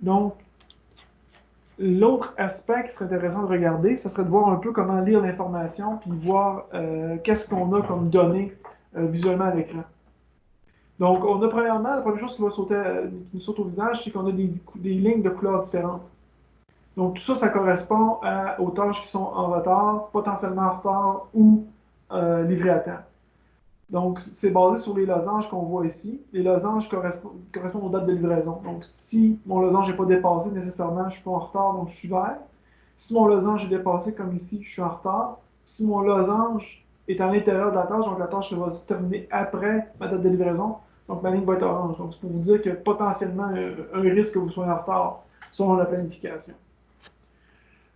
Donc, l'autre aspect qui serait intéressant de regarder, ce serait de voir un peu comment lire l'information, puis voir qu'est-ce qu'on a comme données visuellement à l'écran. Donc, on a premièrement, la première chose qui nous saute au visage, c'est qu'on a des lignes de couleurs différentes. Donc, tout ça, ça correspond aux tâches qui sont en retard, potentiellement en retard ou livrées à temps. Donc, c'est basé sur les losanges qu'on voit ici. Les losanges correspondent aux dates de livraison. Donc, si mon losange n'est pas dépassé nécessairement, je ne suis pas en retard, donc je suis vert. Si mon losange est dépassé, comme ici, je suis en retard. Si mon losange est à l'intérieur de la tâche, donc la tâche va se terminer après ma date de livraison, donc ma ligne va être orange. Donc, c'est pour vous dire que potentiellement, un risque que vous soyez en retard selon la planification.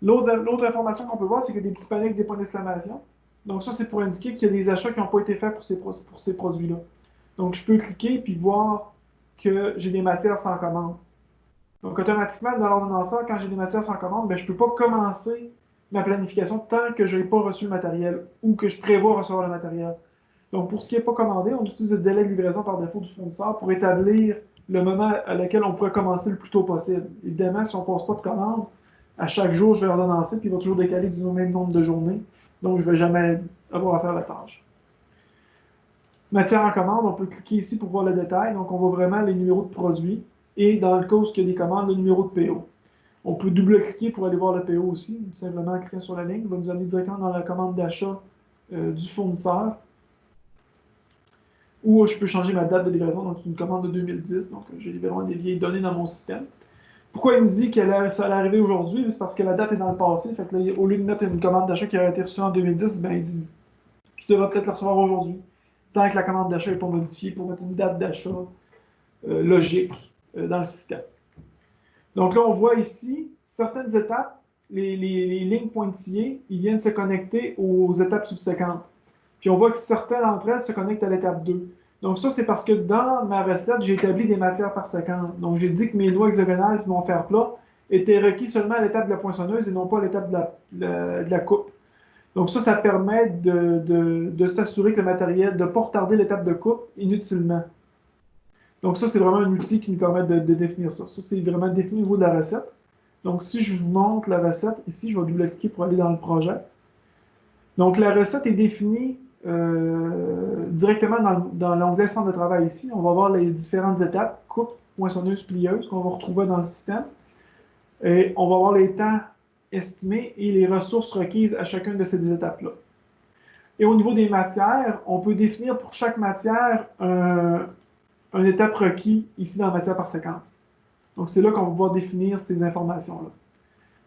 L'autre information qu'on peut voir, c'est qu'il y a des petits paniers avec des points d'exclamation. Donc ça, c'est pour indiquer qu'il y a des achats qui n'ont pas été faits pour ces produits-là. Donc je peux cliquer puis voir que j'ai des matières sans commande. Donc automatiquement, dans l'ordonnanceur, quand j'ai des matières sans commande, ben, je ne peux pas commencer ma planification tant que je n'ai pas reçu le matériel ou que je prévois recevoir le matériel. Donc pour ce qui n'est pas commandé, on utilise le délai de livraison par défaut du fournisseur pour établir le moment à lequel on pourrait commencer le plus tôt possible. Évidemment, si on ne passe pas de commande, à chaque jour, je vais ordonnancer, puis il va toujours décaler du même nombre de journées. Donc, je ne vais jamais avoir à faire la tâche. Matière en commande, on peut cliquer ici pour voir le détail. Donc, on voit vraiment les numéros de produits et dans le cas où il y a des commandes, le numéro de PO. On peut double-cliquer pour aller voir le PO aussi, tout simplement en cliquant sur la ligne. Il va nous amener directement dans la commande d'achat du fournisseur. Ou je peux changer ma date de livraison, donc c'est une commande de 2010, donc j'ai vraiment des vieilles données dans mon système. Pourquoi il me dit que ça allait arriver aujourd'hui? C'est parce que la date est dans le passé. Fait que là, au lieu de mettre une commande d'achat qui a été reçue en 2010, ben, il dit tu devras peut-être la recevoir aujourd'hui. Tant que la commande d'achat n'est pas modifiée pour mettre une date d'achat logique dans le système. Donc là, on voit ici certaines étapes, les lignes pointillées, ils viennent se connecter aux étapes subséquentes. Puis on voit que certaines d'entre elles se connectent à l'étape 2. Donc ça, c'est parce que dans ma recette, j'ai établi des matières par séquence. Donc j'ai dit que mes noix hexagonales qui vont faire plat étaient requis seulement à l'étape de la poinçonneuse et non pas à l'étape de la coupe. Donc ça permet de s'assurer que le matériel, de ne pas retarder l'étape de coupe inutilement. Donc ça, c'est vraiment un outil qui nous permet de définir ça. Ça, c'est vraiment défini au niveau de la recette. Donc si je vous montre la recette, ici, je vais double-cliquer pour aller dans le projet. Donc la recette est définie directement dans l'onglet Centre de travail ici. On va voir les différentes étapes, coupe, poinçonneuse, plieuse, qu'on va retrouver dans le système. Et on va voir les temps estimés et les ressources requises à chacune de ces étapes-là. Et au niveau des matières, on peut définir pour chaque matière une étape requise ici dans la matière par séquence. Donc c'est là qu'on va pouvoir définir ces informations-là.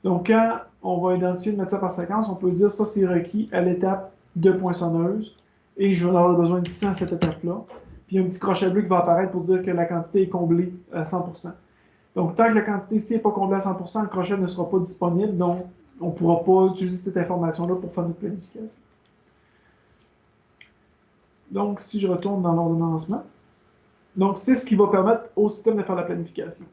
Donc quand on va identifier une matière par séquence, on peut dire ça c'est requis à l'étape de poinçonneuse et je vais avoir besoin d'ici à cette étape-là. Puis il y a un petit crochet bleu qui va apparaître pour dire que la quantité est comblée à 100%. Donc tant que la quantité ici n'est pas comblée à 100%, le crochet ne sera pas disponible, donc on ne pourra pas utiliser cette information-là pour faire notre planification. Donc si je retourne dans l'ordonnancement, donc c'est ce qui va permettre au système de faire la planification.